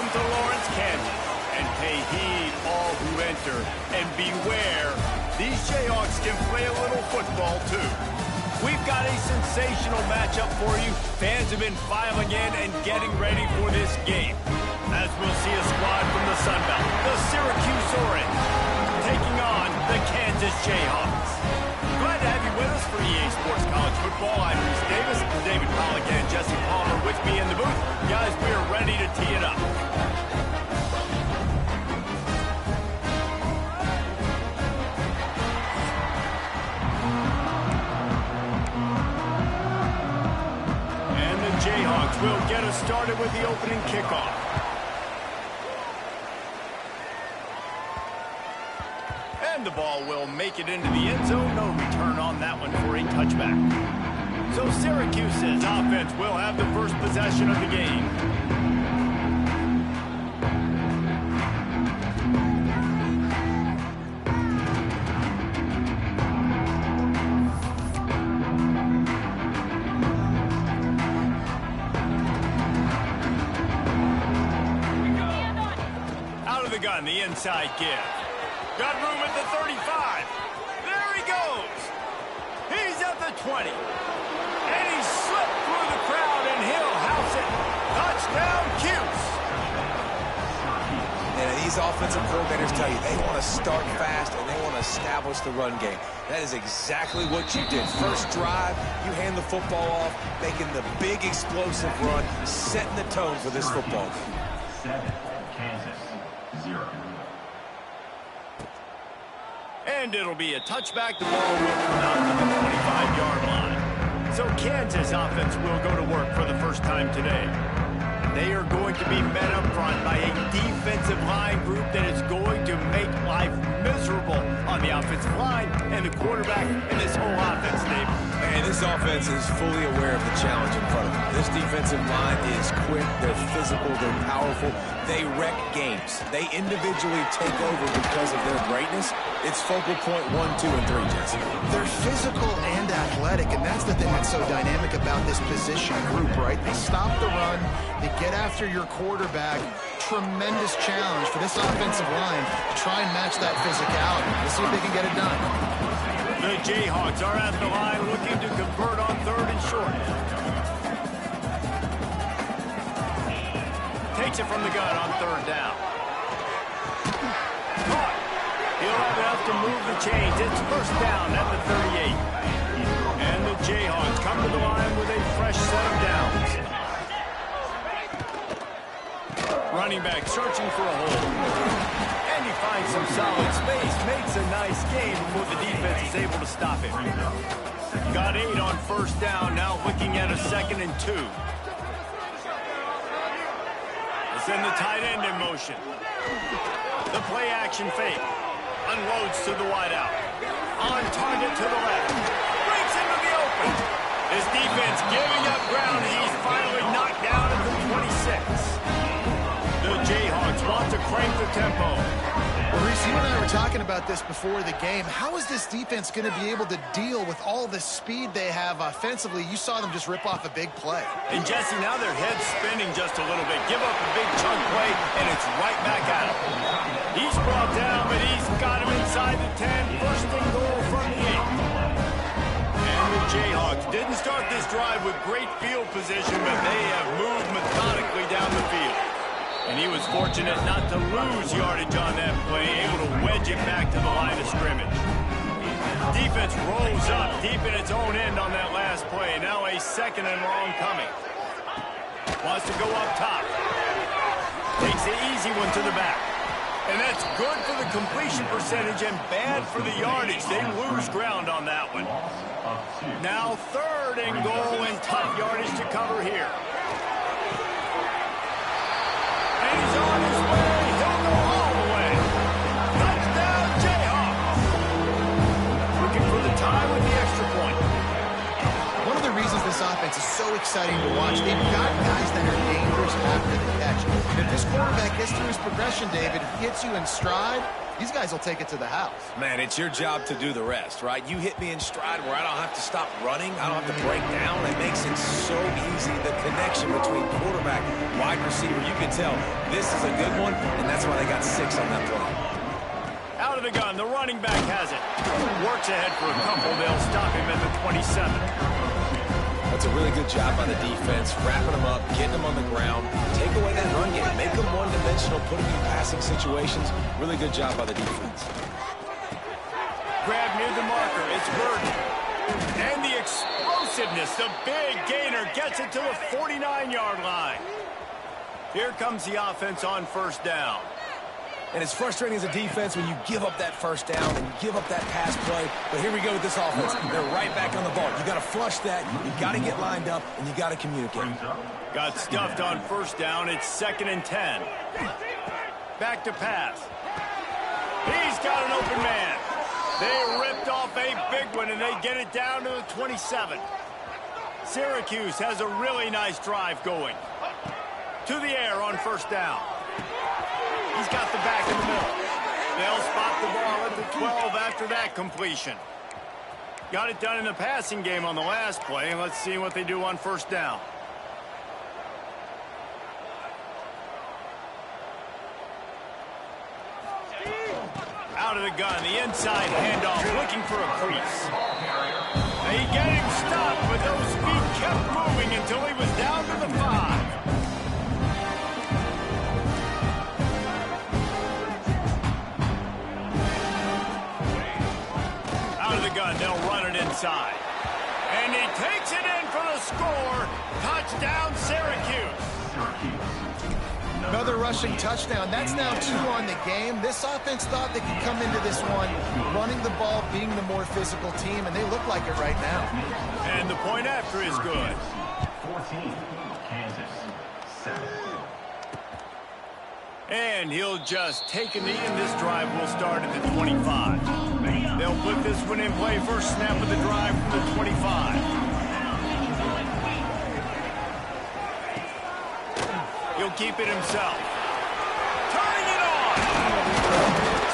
Welcome to Lawrence, Kansas. And pay heed all who enter. And beware, these Jayhawks can play a little football too. We've got a sensational matchup for you. Fans have been filing in and getting ready for this game. As we'll see a squad from the Sun Belt, the Syracuse Orange, taking on the Kansas Jayhawks. Glad to have you with us for EA Sports College Football. I'm Reese Davis, David Pollock and Jesse Palmer with me in the booth. Guys, we are ready to tee it up. And the Jayhawks will get us started with the opening kickoff. And the ball will make it into the end zone. No return on that one for a touchback. So Syracuse's offense will have the first possession of the game. Out of the gun, the inside give. Got room at the 35. There he goes. He's at the 20. And he slipped through the crowd, and he'll house it. Touchdown, Cuse. And these offensive coordinators tell you they want to start fast and they want to establish the run game. That is exactly what you did. First drive, you hand the football off, making the big explosive run, setting the tone for this football game. 7, Kansas, 0. And it'll be a touchback. The ball will come out to the 25-yard line. So Kansas offense will go to work for the first time today. They are going to be met up front by a defensive line group that is going to make life miserable on the offensive line and the quarterback and this whole offense, Dave. Man, this offense is fully aware of the challenge in front of them. This defensive line is quick, they're physical, they're powerful. They wreck games. They individually take over because of their greatness. It's focal point 1, 2, and 3, Jesse. They're physical and athletic, and that's the thing that's so dynamic about this position group, right? They stop the run, they get after your quarterback. Tremendous challenge for this offensive line to try and match that physicality. We'll see if they can get it done. The Jayhawks are at the line looking to convert on 3rd and short. Takes it from the gun on 3rd down. Caught. He'll have enough to move the chains. It's 1st down at the 38. And the Jayhawks come to the line with a fresh set of downs. Running back searching for a hole. And he finds some solid space. Makes a nice gain before the defense is able to stop him. Got 8 on 1st down. Now looking at a 2nd and 2. Send the tight end in motion. The play action fake. Unloads to the wideout. On target to the left. Breaks into the open. His defense giving up ground. He's finally knocked down at the 26. The Jayhawks want to crank the tempo. Well, Reese, you and I were talking about this before the game. How is this defense going to be able to deal with all the speed they have offensively? You saw them just rip off a big play. And Jesse, now their head's spinning just a little bit. Give up a big chunk play, and it's right back at him. He's brought down, but he's got him inside the 10. 1st and goal from the 8. And the Jayhawks didn't start this drive with great field position, but they have moved methodically down the field. And he was fortunate not to lose yardage on that play, able to wedge it back to the line of scrimmage. Defense rolls up deep in its own end on that last play. Now a 2nd and long coming. Wants to go up top. Takes the easy one to the back. And that's good for the completion percentage and bad for the yardage. They lose ground on that one. Now 3rd and goal and tough yardage to cover here. And he's on his way. He'll go all the way. Touchdown, Jayhawks. Looking for the tie with the extra point. One of the reasons this offense is so exciting to watch, they've got guys that are dangerous after the catch. If this quarterback gets through his progression, David, hits you in stride, these guys will take it to the house. Man, it's your job to do the rest, right? You hit me in stride where I don't have to stop running. I don't have to break down. It makes it so easy. The connection between quarterback, wide receiver, you can tell this is a good one, and that's why they got 6 on that play. Out of the gun, the running back has it. Works ahead for a couple. They'll stop him at the 27. That's a really good job by the defense, wrapping them up, getting them on the ground, take away that run game, make them one-dimensional, put them in passing situations. Really good job by the defense. Grab near the marker, it's Burton. And the explosiveness, the big gainer gets it to the 49-yard line. Here comes the offense on first down. And it's frustrating as a defense when you give up that first down and you give up that pass play. But here we go with this offense. They're right back on the ball. You got to flush that. You got to get lined up, and you got to communicate. Got stuffed on first down. It's 2nd and 10. Back to pass. He's got an open man. They ripped off a big one, and they get it down to the 27. Syracuse has a really nice drive going. To the air on first down. He's got the back in the middle. They'll spot the ball at the 12 after that completion. Got it done in the passing game on the last play, and let's see what they do on first down. Out of the gun, the inside handoff, looking for a crease. They get him stopped, but those feet kept moving until he was down to the 5. Gun, they'll run it inside. And he takes it in for the score. Touchdown, Syracuse. Another rushing touchdown. That's now 2 on the game. This offense thought they could come into this one running the ball, being the more physical team, and they look like it right now. And the point after is good. 14, Kansas, 7. And he'll just take a knee, and this drive will start at the 25. They'll put this one in play. First snap of the drive from the 25. He'll keep it himself. Turning it on!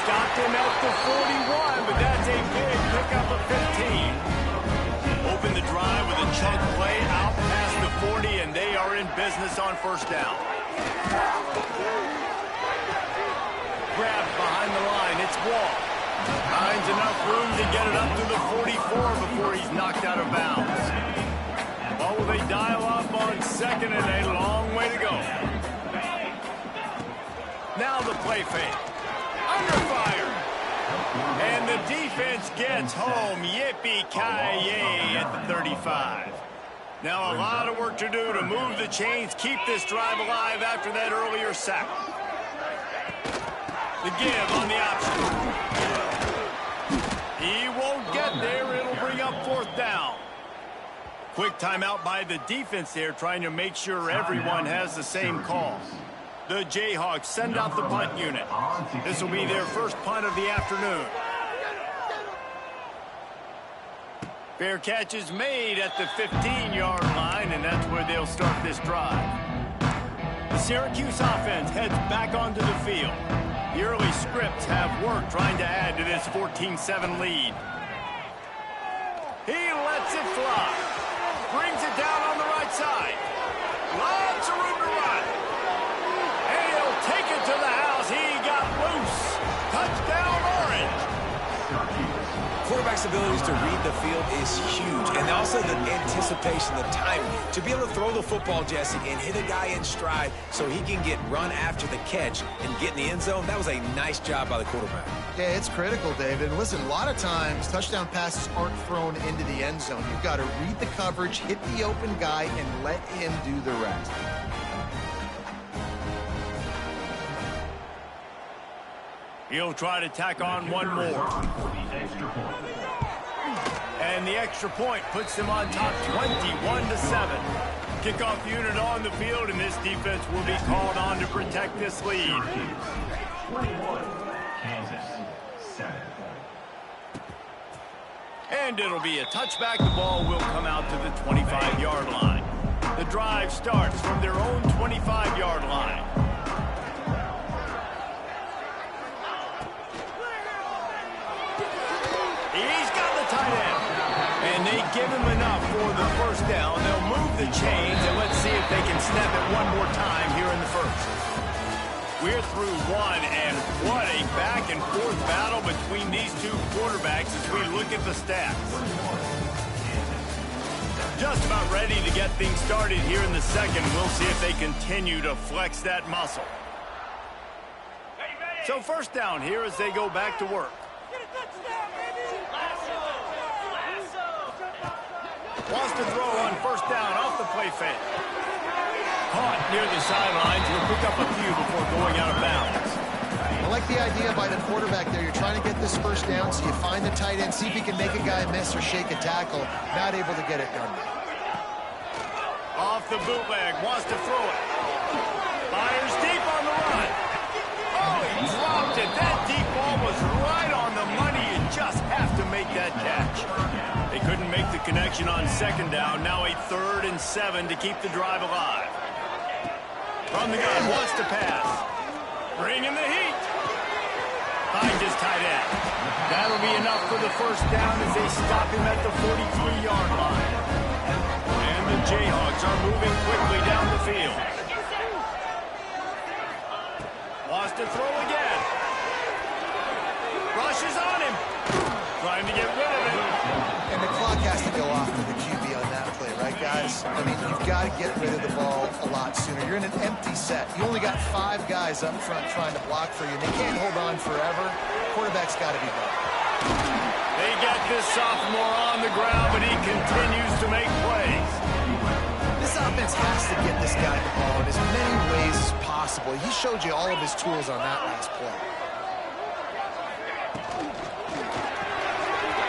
Stopped him at the 41, but that's a big pickup of 15. Open the drive with a chunk play out past the 40, and they are in business on first down. Grabbed behind the line. It's Wall. Finds enough room to get it up to the 44 before he's knocked out of bounds. Oh, they dial up on 2nd and a long way to go. Now the play fake. Under fire. And the defense gets home. Yippee-ki-yay at the 35. Now a lot of work to do to move the chains, keep this drive alive after that earlier sack. The give on the option. He won't get there. It'll bring up 4th down. Quick timeout by the defense there, trying to make sure everyone has the same call. The Jayhawks send out the punt unit. This will be their first punt of the afternoon. Fair catch is made at the 15-yard line, and that's where they'll start this drive. The Syracuse offense heads back onto the field. The early scripts have worked trying to add to this 14-7 lead. He lets it fly. Brings it down on the right side. Lots of room to run. And he'll take it to the house. He got loose. Touchdown, Orange. Quarterback's abilities to read the field is huge. And also the anticipation, the timing. To be able to throw the football, Jesse, and hit a guy in stride so he can get run after the catch and get in the end zone, that was a nice job by the quarterback. Yeah, it's critical, David. And listen, a lot of times touchdown passes aren't thrown into the end zone. You've got to read the coverage, hit the open guy, and let him do the rest. He'll try to tack on one more. And the extra point puts them on top 21-7. Kickoff unit on the field, and this defense will be called on to protect this lead. 21, Kansas, 7. And it'll be a touchback. The ball will come out to the 25-yard line. The drive starts from their own 25-yard line. the chains, and let's see if they can snap it one more time here in the first. We're through one, and what a back-and-forth battle between these two quarterbacks as we look at the stats. Just about ready to get things started here in the second. We'll see if they continue to flex that muscle. So first down here as they go back to work. Wants to throw on first down off the play fake. Caught near the sidelines. He'll pick up a few before going out of bounds. I like the idea by the quarterback there. You're trying to get this first down, so you find the tight end, see if he can make a guy miss or shake a tackle. Not able to get it done. Off the bootleg. Wants to throw it. Fires deep on the run. Oh, he dropped it. That deep ball was right on the money. You just have to make that catch. They couldn't make the connection on second down. Now a 3rd and 7 to keep the drive alive. From the gun, wants to pass. Bringing the heat. Finds his tight end. That'll be enough for the first down as they stop him at the 43-yard line. And the Jayhawks are moving quickly down the field. Wants to throw again. Rushes on him. Trying to get rid of it. And the clock has to go off for the QB on that play, right, guys? I mean, you've got to get rid of the ball a lot sooner. You're in an empty set. You only got 5 guys up front trying to block for you. And they can't hold on forever. Quarterback's got to be better. They get this sophomore on the ground, but he continues to make plays. This offense has to get this guy the ball in as many ways as possible. He showed you all of his tools on that last play.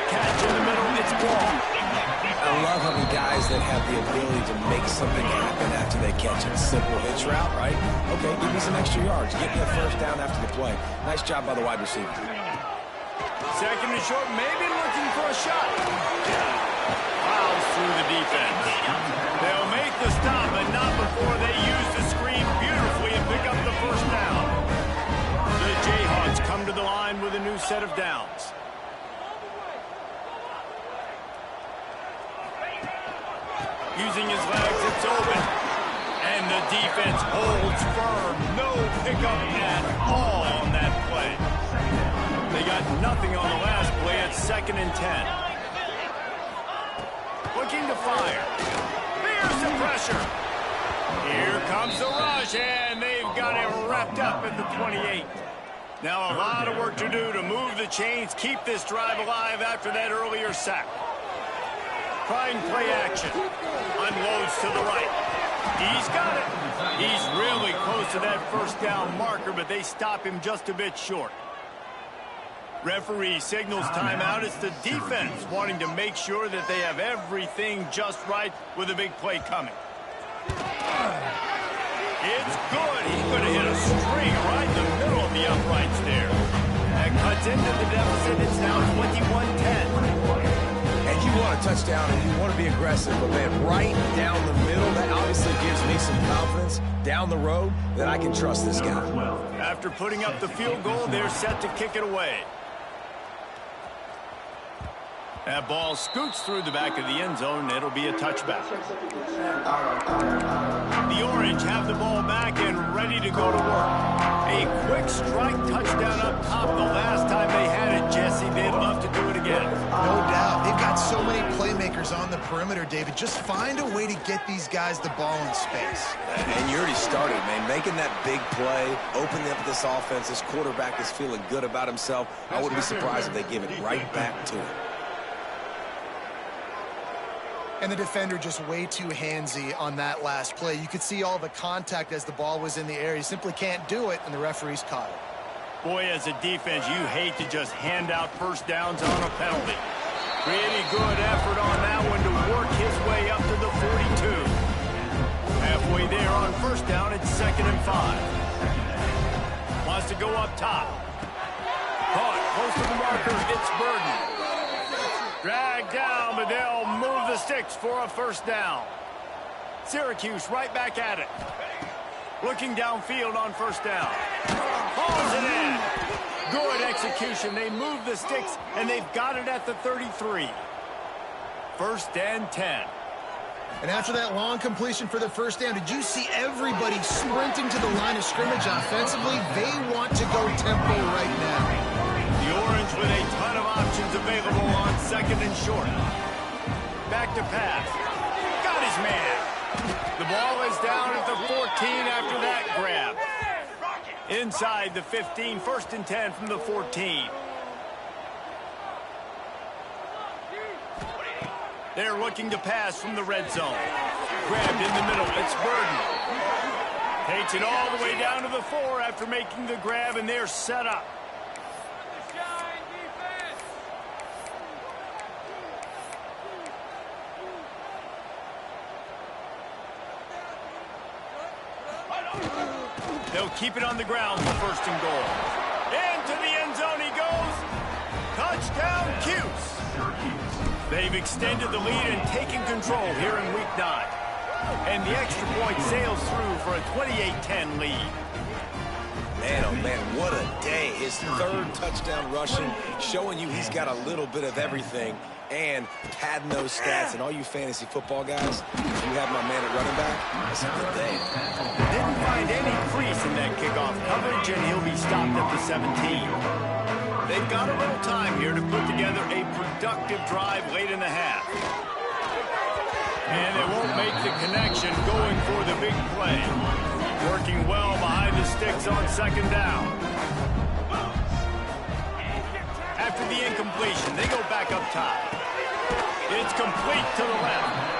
Catch in the middle, it's ball. I love having guys that have the ability to make something happen after they catch it. Simple hitch route, right? Okay, give me some extra yards. Get me a first down after the play. Nice job by the wide receiver. Second and short, maybe looking for a shot. Fouls through the defense. They'll make the stop, but not before they use the screen beautifully and pick up the first down. The Jayhawks come to the line with a new set of downs. Using his legs, it's open. And the defense holds firm. No pickup at all on that play. They got nothing on the last play at 2nd and 10. Looking to fire. There's the pressure. Here comes the rush, and they've got it wrapped up at the 28. Now a lot of work to do to move the chains, keep this drive alive after that earlier sack. Trying play action. Unloads to the right. He's got it. He's really close to that first down marker, but they stop him just a bit short. Referee signals timeout. It's the defense wanting to make sure that they have everything just right with a big play coming. It's good. He's going to hit a string right in the middle of the uprights there. That cuts into the deficit. It's now 21-10. And you want a touchdown and you want to be aggressive, but man, right down the middle, that obviously gives me some confidence down the road that I can trust this guy. After putting up the field goal, they're set to kick it away. That ball scoots through the back of the end zone, and it'll be a touchback. The Orange have the ball back and ready to go to work. A quick strike touchdown up top the last time they had it, Jesse. They'd love to do it again. No doubt. They've got so many playmakers on the perimeter, David. Just find a way to get these guys the ball in space. And you already started, man. Making that big play, opening up this offense. This quarterback is feeling good about himself. I wouldn't be surprised if they give it right back to him. And the defender just way too handsy on that last play. You could see all the contact as the ball was in the air. You simply can't do it, and the referees caught it. Boy, as a defense, you hate to just hand out first downs on a penalty. Pretty good effort on that one to work his way up to the 42. Halfway there on first down, it's 2nd and 5. Wants to go up top. Caught close to the marker, it's Burden. Dragged down, but they'll move the sticks for a first down. Syracuse right back at it. Looking downfield on first down. Hauls it in. Good execution. They move the sticks, and they've got it at the 33. 1st and 10. And after that long completion for the first down, did you see everybody sprinting to the line of scrimmage offensively? They want to go tempo right now. The Orange with a ton of options available on second and short. Back to pass. Got his man. The ball is down at the 14 after that grab. Inside the 15, 1st and 10 from the 14. They're looking to pass from the red zone. Grabbed in the middle. It's Burden. Takes it all the way down to the 4 after making the grab, and they're set up. They'll keep it on the ground for 1st and goal. Into the end zone he goes. Touchdown, Cuse. They've extended the lead and taken control here in Week 9. And the extra point sails through for a 28-10 lead. Man, oh man, what a day. His 3rd touchdown rushing, showing you he's got a little bit of everything and padding those stats. And all you fantasy football guys, if you have my man at running back, that's a good day. Didn't find any crease in that kickoff coverage, and he'll be stopped at the 17. They've got a little time here to put together a productive drive late in the half. And they won't make the connection going for the big play. Working well behind the sticks on 2nd down. After the incompletion, they go back up top. It's complete to the left.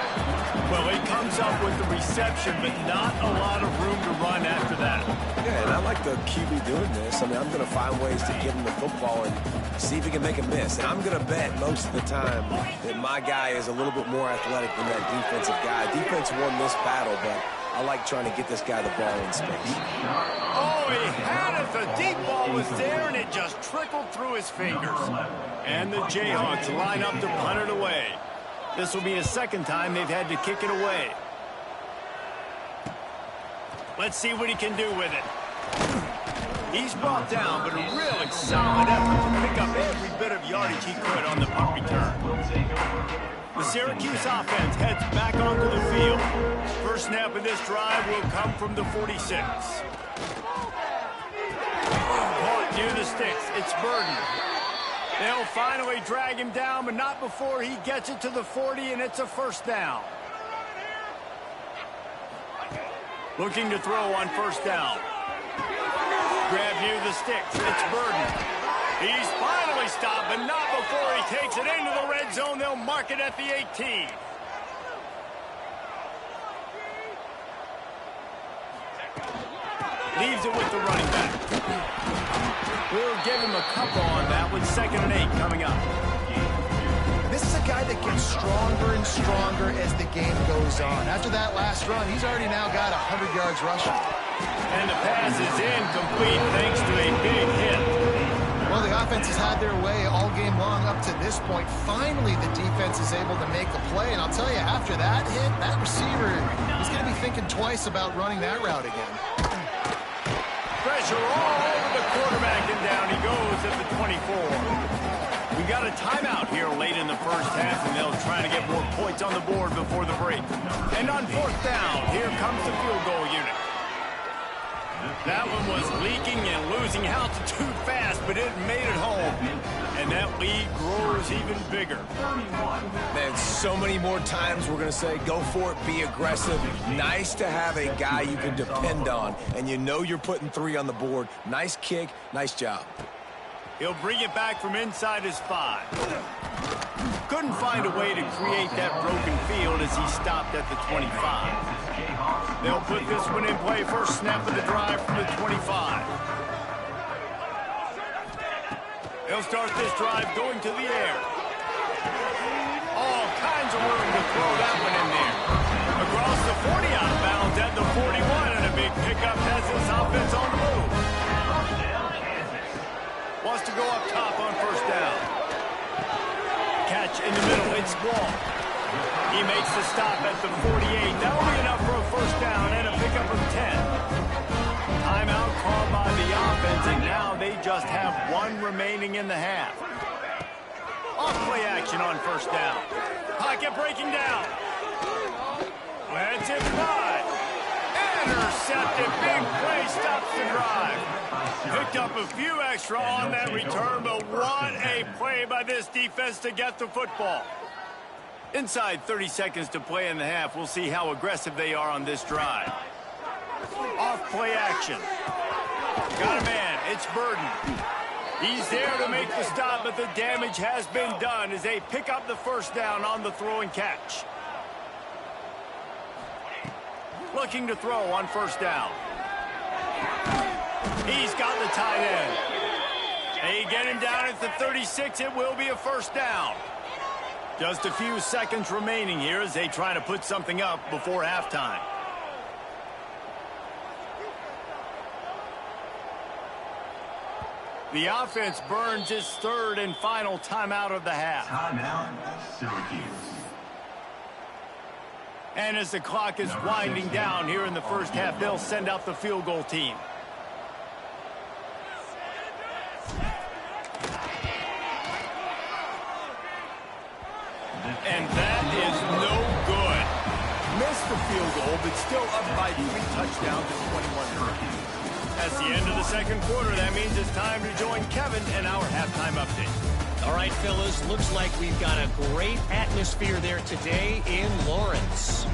Well, he comes up with the reception, but not a lot of room to run after that. Yeah, and I like the QB doing this. I mean, I'm going to find ways to give him the football and see if he can make a miss. And I'm going to bet most of the time that my guy is a little bit more athletic than that defensive guy. Defense won this battle, but I like trying to get this guy the ball in space. Oh, he had it. The deep ball was there, and it just trickled through his fingers. And the Jayhawks line up to punt it away. This will be the 2nd time they've had to kick it away. Let's see what he can do with it. He's brought down, but a really solid effort to pick up every bit of yardage he could on the punt return. The Syracuse offense heads back onto the field. First snap of this drive will come from the 46. Caught near the sticks. It's Burden. They'll finally drag him down, but not before he gets it to the 40, and it's a 1st down. Looking to throw on 1st down. Grab near the sticks. It's Burden. He's finally stopped, but not before he takes it into the red zone. They'll mark it at the 18. Leaves it with the running back. We'll give him a couple on that with 2nd and 8 coming up. This is a guy that gets stronger and stronger as the game goes on. After that last run, he's already now got 100 yards rushing. And the pass is incomplete thanks to a big hit. Well, the offense has had their way all game long up to this point. Finally, the defense is able to make a play. And I'll tell you, after that hit, that receiver is going to be thinking twice about running that route again. Pressure all over the quarterback, and down he goes at the 24. We got a timeout here late in the first half, and they'll try to get more points on the board before the break. And on 4th down, here comes the field goal unit. That one was leaking and losing altitude fast, but it made it home. And that lead grows even bigger. Man, so many more times we're going to say, go for it, be aggressive. Nice to have a guy you can depend on, and you know you're putting 3 on the board. Nice kick, nice job. He'll bring it back from inside his 5. Couldn't find a way to create that broken field as he stopped at the 25. They'll put this one in play. First snap of the drive from the 25. They'll start this drive going to the air. All kinds of room to throw that one in there. Across the 40 out of bounds at the 41, and a big pickup has this offense on the move. Wants to go up top on 1st down. Catch in the middle, it's Wall. He makes the stop at the 48. That'll be enough for a 1st down and a pickup of 10. Timeout called by the offense, and now they just have 1 remaining in the half. Off play action on 1st down. Pocket breaking down. intercepted. Big play stops the drive. Picked up a few extra on that return, but what a play by this defense to get the football. Inside 30 seconds to play in the half. We'll see how aggressive they are on this drive. Off play action. Got a man. It's Burden. He's there to make the stop, but the damage has been done as they pick up the first down on the throw and catch. Looking to throw on first down. He's got the tight end. They get him down at the 36. It will be a first down. Just a few seconds remaining here as they try to put something up before halftime. The offense burns its third and final timeout of the half. Timeout, Syracuse. And as the clock is winding down here in the first half, they'll send out the field goal team. And that is no good. Missed the field goal, but still up by 3 touchdowns and 21 points. That's the end of the second quarter. That means it's time to join Kevin and our halftime update. All right, fellas, looks like we've got a great atmosphere there today in Lawrence.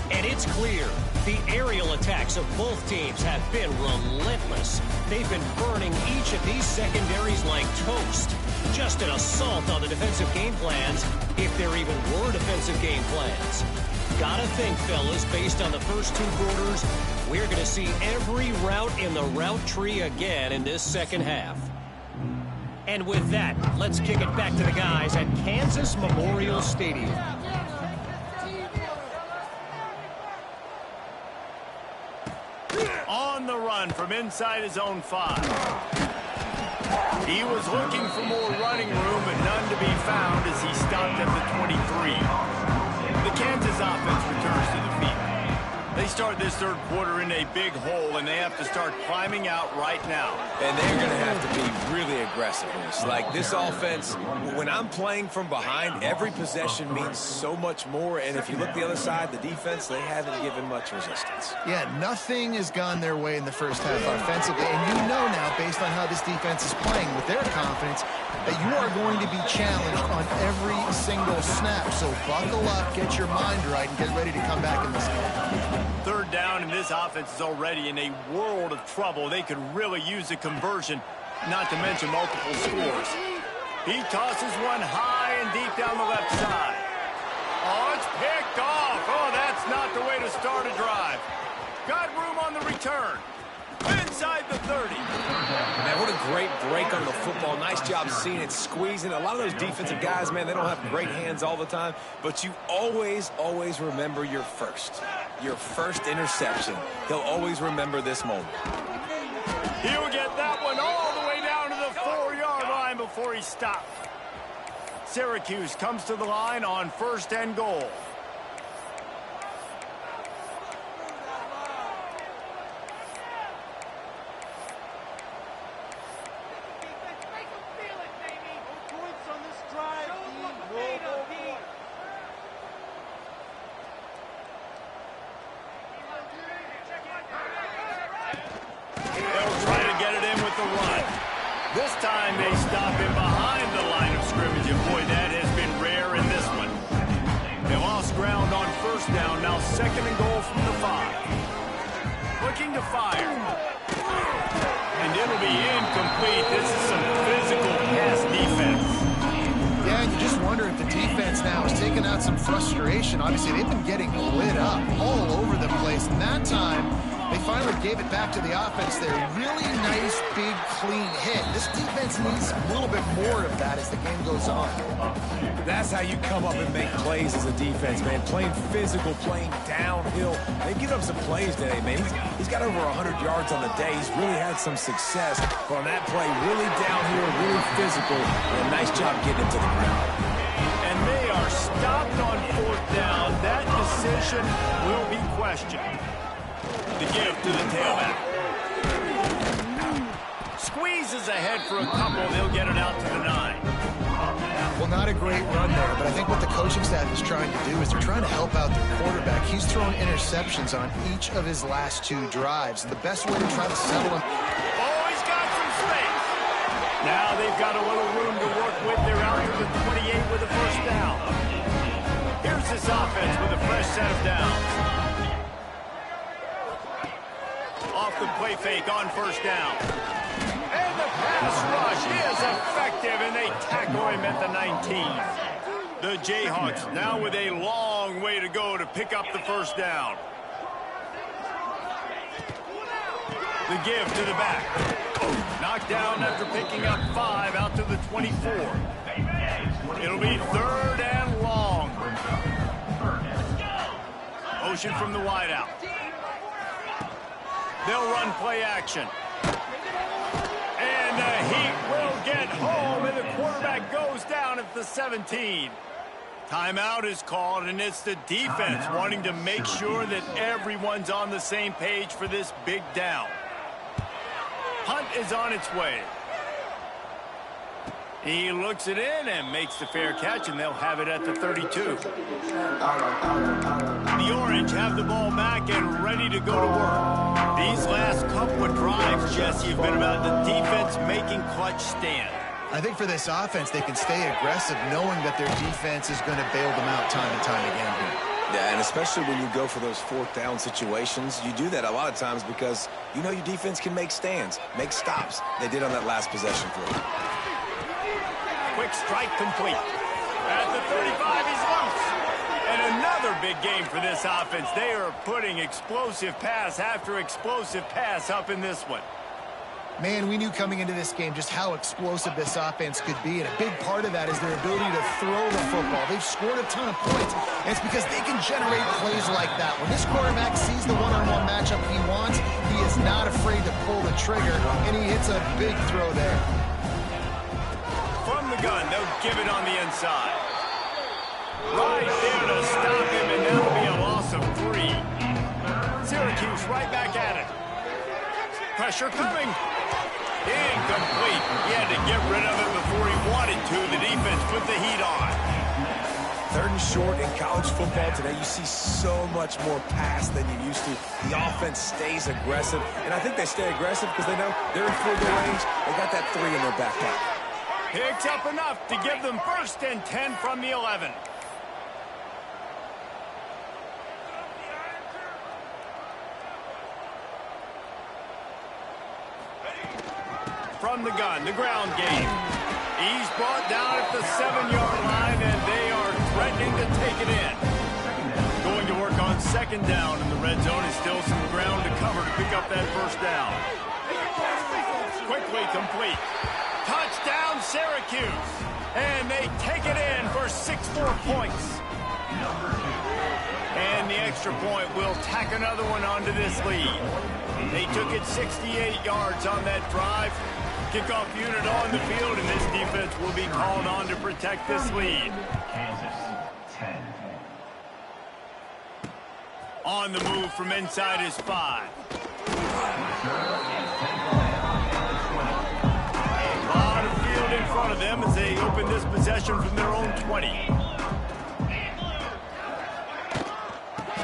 And it's clear the aerial attacks of both teams have been relentless. They've been burning each of these secondaries like toast. Just an assault on the defensive game plans, if there even were defensive game plans. Gotta think, fellas, based on the first 2 quarters, we're going to see every route in the route tree again in this second half. And with that, let's kick it back to the guys at Kansas Memorial Stadium. On the run from inside his own 5. He was looking for more running room, but none to be found as he stopped at the 23. The Kansas offense returns to the field. They start this third quarter in a big hole, and they have to start climbing out right now. And they're going to have to be really aggressive in this. Like, this offense, when I'm playing from behind, every possession means so much more. And if you look the other side, the defense, they haven't given much resistance. Yeah, nothing has gone their way in the first half offensively. And you know now, based on how this defense is playing with their confidence, that you are going to be challenged on every single snap. So buckle up, get your mind right, and get ready to come back in this game. Third down, and this offense is already in a world of trouble. They could really use a conversion, not to mention multiple scores. He tosses one high and deep down the left side. Oh, it's picked off. Oh, that's not the way to start a drive. Got room on the return. Inside the 30. Man, what a great break on the football. Nice job seeing it, squeezing. A lot of those defensive guys, man, they don't have great hands all the time, but you always, always remember your first interception. He'll always remember this moment. He'll get that one all the way down to the 4-yard line before he stopped. Syracuse comes to the line on 1st and goal. This time they stop him behind the line of scrimmage, and boy, that has been rare in this one. They lost ground on 1st down, now 2nd and goal from the 5. Looking to fire. And it'll be incomplete. This is some physical pass defense. Yeah, and you just wonder if the defense now is taking out some frustration. Obviously, they've been getting lit up all over the place, and that time they finally gave it back to the offense there. Really nice, big, clean hit. This defense needs a little bit more of that as the game goes on. That's how you come up and make plays as a defense, man. Playing physical, playing downhill. They've given up some plays today, man. He's got over 100 yards on the day. He's really had some success. But on that play, really downhill, really physical, and a nice job getting it to the ground. And they are stopped on 4th down. That decision will be questioned. The give to the tailback. Squeezes ahead for a couple. They'll get it out to the 9. Well, not a great run there, but I think what the coaching staff is trying to do is they're trying to help out their quarterback he's thrown interceptions on each of his last 2 drives. The best way to try to settle him. Oh, he's got some space. Now they've got a little room to work with. They're out to the 28 with a first down. Here's this offense with a fresh set of downs. Off the play fake on first down. And the pass rush is effective, and they tackle him at the 19. The Jayhawks now with a long way to go to pick up the first down. The give to the back. Knocked down after picking up 5 out to the 24. It'll be 3rd and long. Motion from the wideout. They'll run play action. And the Heat will get home, and the quarterback goes down at the 17. Timeout is called, and it's the defense wanting to make sure that everyone's on the same page for this big down. Punt is on its way. He looks it in and makes the fair catch, and they'll have it at the 32. The Orange have the ball back and ready to go to work. These last couple of drives, Jesse, have been about the defense making clutch stand. I think for this offense, they can stay aggressive knowing that their defense is going to bail them out time and time again here. Yeah, and especially when you go for those 4th down situations, you do that a lot of times because you know your defense can make stands, make stops. They did on that last possession for you. Quick strike complete. At the 35, he's loose. And another big game for this offense. They are putting explosive pass after explosive pass up in this one. Man, we knew coming into this game just how explosive this offense could be, and a big part of that is their ability to throw the football. They've scored a ton of points, and it's because they can generate plays like that. When this quarterback sees the one-on-one matchup he wants, he is not afraid to pull the trigger, and he hits a big throw there. From the gun, they'll give it on the inside. Right there to stop him, and that'll be a loss of 3. Syracuse right back at it. Pressure coming. Incomplete. He had to get rid of it before he wanted to. The defense put the heat on. 3rd and short in college football today, you see so much more pass than you used to. The offense stays aggressive, and I think they stay aggressive because they know they're in field goal range. They got that 3 in their back pocket. Picks up enough to give them 1st and 10 from the 11. From the gun, the ground game. He's brought down at the 7-yard line, and they are threatening to take it in. Going to work on 2nd down in the red zone. Is still some ground to cover to pick up that first down. Quickly complete. Touchdown, Syracuse. And they take it in for 6 points. And the extra point will tack another one onto this lead. They took it 68 yards on that drive. Kickoff unit on the field, and this defense will be called on to protect this lead. Kansas, 10. On the move from inside his 5. A lot of field in front of them as they open this possession from their own 20.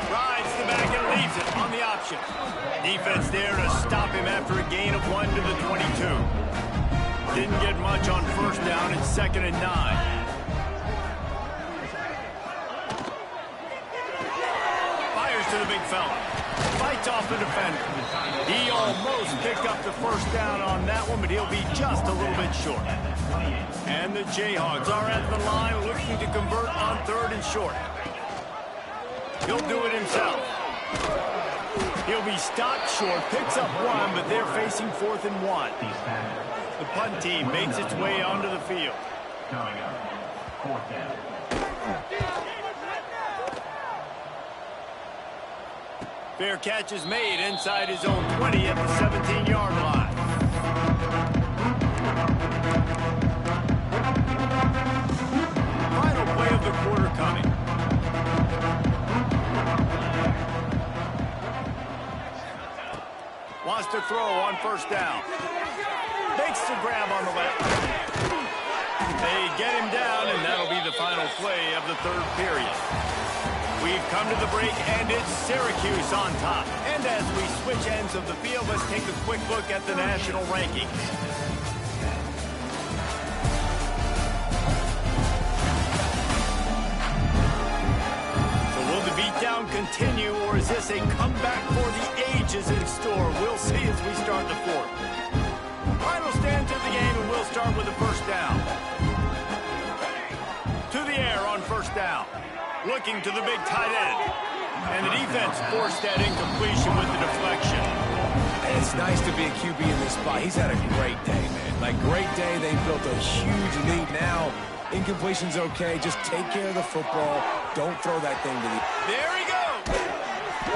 Rides the back and leaves it on the option. Defense there to stop him after a gain of 1 to the 22. Didn't get much on first down. It's 2nd and 9. Fires to the big fella. Fights off the defender. He almost picked up the first down on that one, but he'll be just a little bit short. And the Jayhawks are at the line looking to convert on 3rd and short. He'll do it himself. He'll be stopped short, picks up 1, but they're facing 4th and 1. The punt team makes its way onto the field. Coming up, 4th down. Fair catch is made inside his own 20 at the 17-yard line. Final play of the quarter coming. Wants to throw on first down. Makes the grab on the left. They get him down, and that'll be the final play of the 3rd period. We've come to the break, and it's Syracuse on top. And as we switch ends of the field, let's take a quick look at the national rankings. So will the beatdown continue, or is this a comeback for the ages in store? We'll see as we start the fourth. Final stand to the game, and we'll start with the first down. To the air on first down. Looking to the big tight end. And the defense forced that incompletion with the deflection. It's nice to be a QB in this spot. He's had a great day, man. Like, great day. They built a huge lead now. Incompletion's okay. Just take care of the football. Don't throw that thing to the... There he goes!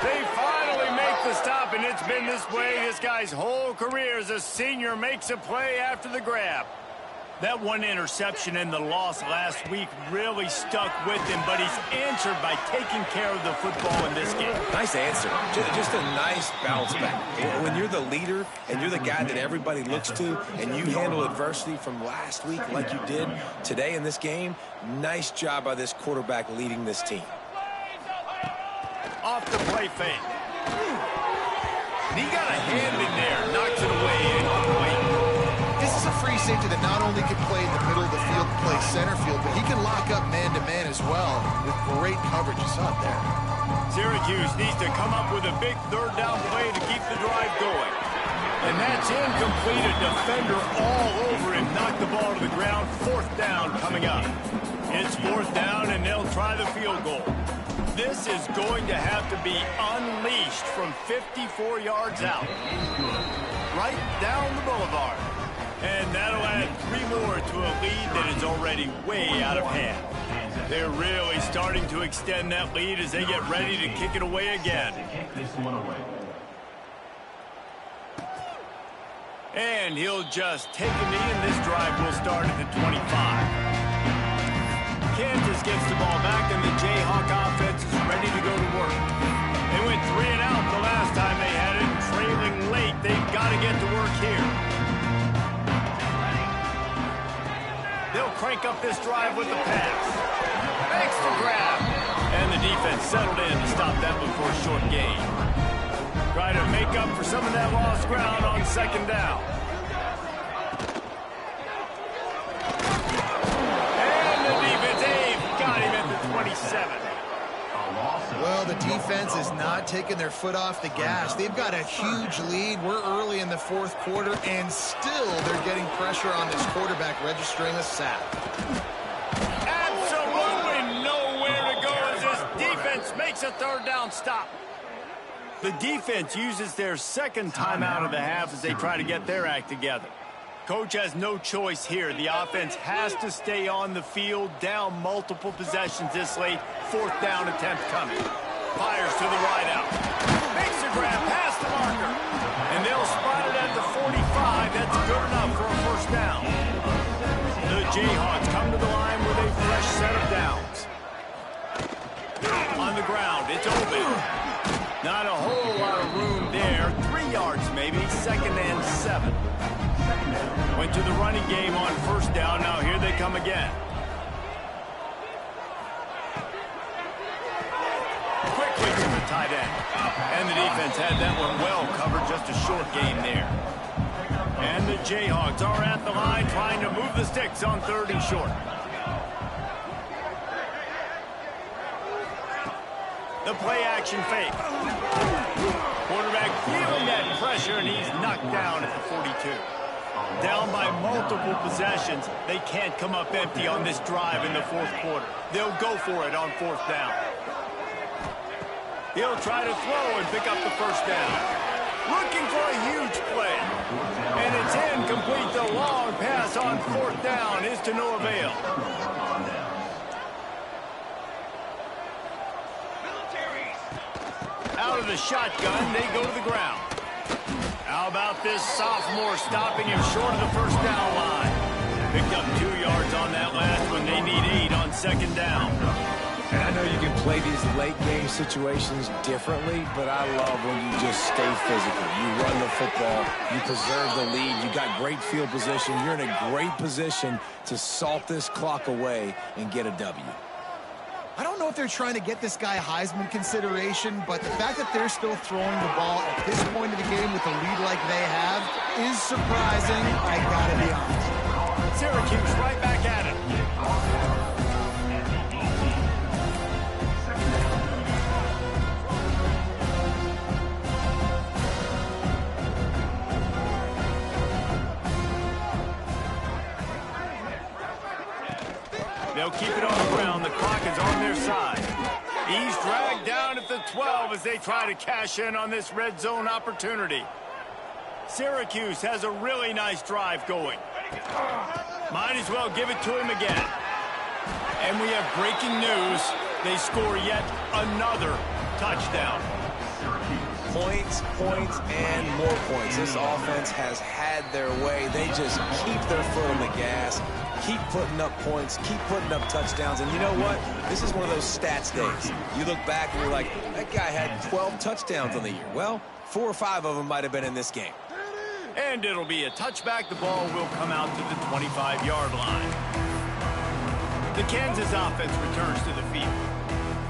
They finally make the stop, and it's been this way this guy's whole career as a senior makes a play after the grab. That one interception in the loss last week really stuck with him, but he's answered by taking care of the football in this game. Nice answer. Just a nice bounce back. When you're the leader and you're the guy that everybody looks to and you handle adversity from last week like you did today in this game, nice job by this quarterback leading this team. Off the play fake. He got a hand in there, knocks it away incomplete. This is a free safety that not only can play in the middle of the field, play center field, but he can lock up man-to-man as well with great coverage. It's up there. Syracuse needs to come up with a big third down play to keep the drive going. And that's incomplete. A defender all over him. Knocked the ball to the ground. Fourth down coming up. It's fourth down, and they'll try the field goal. This is going to have to be unleashed from 54 yards out. Right down the boulevard. And that'll add 3 more to a lead that is already way out of hand. They're really starting to extend that lead as they get ready to kick it away again. And he'll just take a knee, and this drive will start at the 25. Kansas gets the ball back, and the Jayhawk offense is ready to go to work. They went 3 and out the last time they had it, trailing late. They've got to get to work here. They'll crank up this drive with the pass. Thanks to grab. And the defense settled in to stop that before a short gain. Try to make up for some of that lost ground on second down. And the defense got him at the 27. Well, the defense is not taking their foot off the gas. They've got a huge lead. We're early in the fourth quarter, and still they're getting pressure on this quarterback, registering a sack. Absolutely nowhere to go as this defense makes a third down stop. The defense uses their second timeout of the half as they try to get their act together. Coach has no choice here. The offense has to stay on the field, down multiple possessions this late. Fourth down attempt coming. Fires to the right out. Makes a grab past the marker. And they'll spot it at the 45. That's good enough for a first down. The Jayhawks come to the line with a fresh set of downs. On the ground, it's open. Not a whole lot of room there. 3 yards maybe, second and 7. Went to the running game on first down. Now here they come again. Quickly to the tight end. And the defense had that one well covered. Just a short gain there. And the Jayhawks are at the line trying to move the sticks on third and short. The play action fake. Quarterback feeling that pressure, and he's knocked down at the 42. Down by multiple possessions. They can't come up empty on this drive in the fourth quarter. They'll go for it on fourth down. He'll try to throw and pick up the first down. Looking for a huge play. And it's incomplete. The long pass on fourth down is to no avail. Out of the shotgun, they go to the ground. How about this sophomore stopping him short of the first down line? Picked up 2 yards on that last one. They need 8 on second down. And I know you can play these late game situations differently, but I love when you just stay physical. You run the football, you preserve the lead, you got great field position. You're in a great position to salt this clock away and get a W. I don't know if they're trying to get this guy Heisman consideration, but the fact that they're still throwing the ball at this point of the game with a lead like they have is surprising, I gotta be honest. Syracuse right back at it. They'll keep it on the ground. The clock is on their side. He's dragged down at the 12 as they try to cash in on this red zone opportunity. Syracuse has a really nice drive going. Might as well give it to him again. And we have breaking news. They score yet another touchdown. Points, points, and more points. This offense has had their way. They just keep their foot on the gas, keep putting up points, keep putting up touchdowns. And you know what? This is one of those stats days. You look back and you're like, that guy had 12 touchdowns on the year. Well, 4 or 5 of them might have been in this game. And it'll be a touchback. The ball will come out to the 25-yard line. The Kansas offense returns to the field.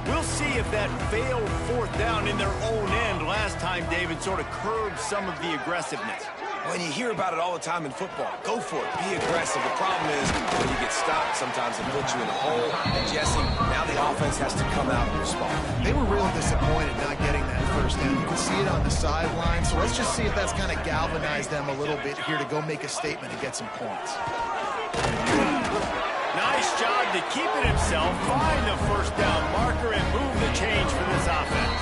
We'll see if that failed fourth down in their own end last time, David, sort of curbed some of the aggressiveness. When you hear about it all the time in football, go for it, be aggressive. The problem is when you get stopped, sometimes it puts you in a hole. And Jesse, now the offense has to come out and respond. They were really disappointed not getting that first down. You can see it on the sideline. So let's just see if that's kind of galvanized them a little bit here to go make a statement and get some points. Nice job to keep it himself, find the first down marker, and move the change for this offense.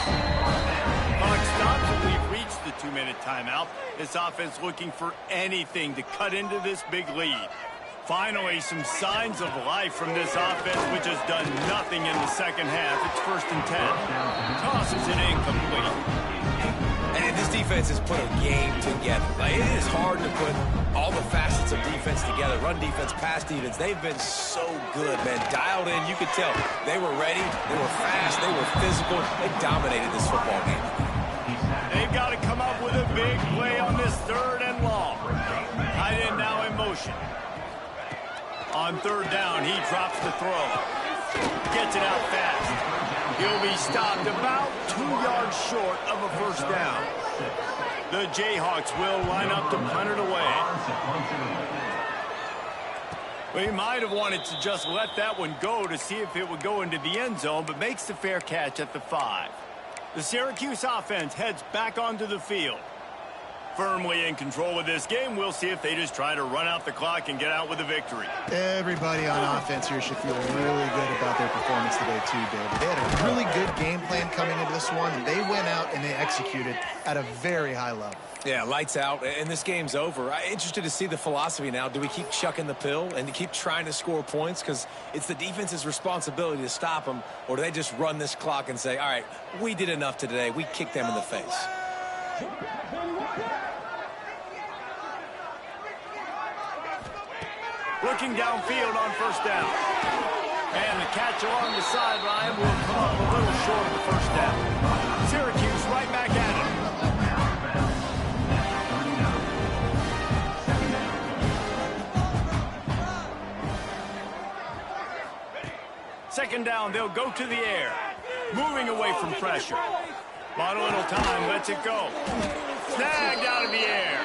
Clock stops and we've reached the 2-minute timeout. This offense looking for anything to cut into this big lead. Finally, some signs of life from this offense, which has done nothing in the second half. It's 1st and 10. Tosses it incomplete. And this defense has put a game together. Like, it is hard to put all the facets of defense together. Run defense, pass defense. They've been so good, man. Dialed in. You could tell they were ready. They were fast. They were physical. They dominated this football game. They've got to come up with a big play on this 3rd and long. Tight end now in motion. On 3rd down, he drops the throw. Gets it out fast. He'll be stopped about 2 yards short of a first down. The Jayhawks will line up to punt it away. Well, he might have wanted to just let that one go to see if it would go into the end zone, but makes the fair catch at the 5. The Syracuse offense heads back onto the field. Firmly in control of this game. We'll see if they just try to run out the clock and get out with a victory. Everybody on offense here should feel really good about their performance today too, David. They had a really good game plan coming into this one, and they went out and they executed at a very high level. Yeah, lights out, and this game's over. I'm interested to see the philosophy now. Do we keep chucking the pill and keep trying to score points? Because it's the defense's responsibility to stop them, or do they just run this clock and say, all right, we did enough today. We kicked them in the face. Looking downfield on first down. And the catch along the sideline will come up a little short of the first down. Syracuse right back at it. Second down, they'll go to the air. Moving away from pressure. Bought a little time, lets it go. Snagged out of the air.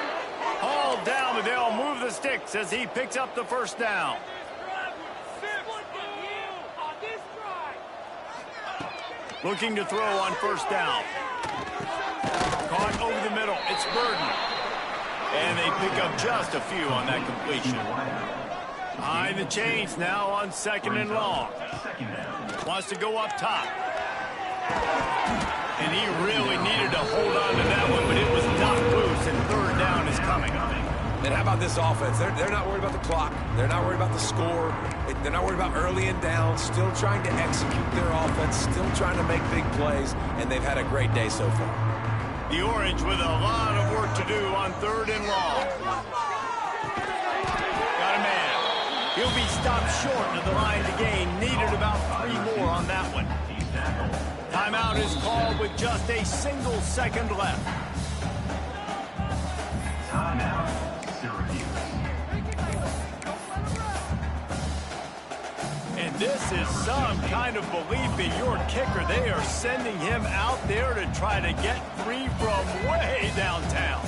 Hauled down, but they'll move the sticks as he picks up the first down. Looking to throw on first down. Caught over the middle. It's Burden. And they pick up just a few on that completion. Behind the chains now on 2nd and long. Wants to go up top. And he really needed to hold on to that one, but it was knocked loose, and 3rd down is coming. And how about this offense? They're not worried about the clock. They're not worried about the score. They're not worried about early and down. Still trying to execute their offense. Still trying to make big plays. And they've had a great day so far. The Orange with a lot of work to do on 3rd and long. Got a man. He'll be stopped short of the line to gain. Needed about 3 more on that one. Timeout is called with just a single second left. And this is some kind of belief in your kicker. They are sending him out there to try to get free from way downtown.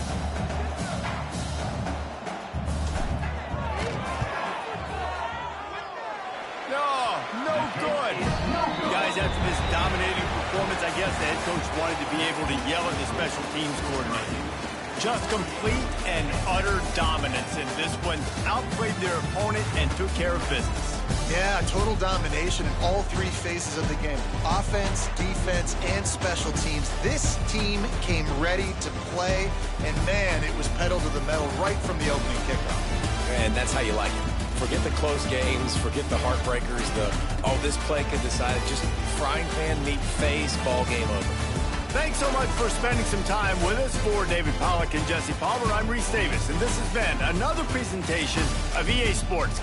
No good. Guys, after this dominating performance, I guess the head coach wanted to be able to yell at the special teams coordinator. Just complete and utter dominance in this one. Outplayed their opponent and took care of business. Yeah, total domination in all three phases of the game. Offense, defense, and special teams. This team came ready to play, and man, it was pedal to the metal right from the opening kickoff. And that's how you like it. Forget the close games, forget the heartbreakers, this play could decide it. Just frying pan, meat face, ball game over. Thanks so much for spending some time with us. For David Pollack and Jesse Palmer, I'm Reese Davis, and this has been another presentation of EA Sports.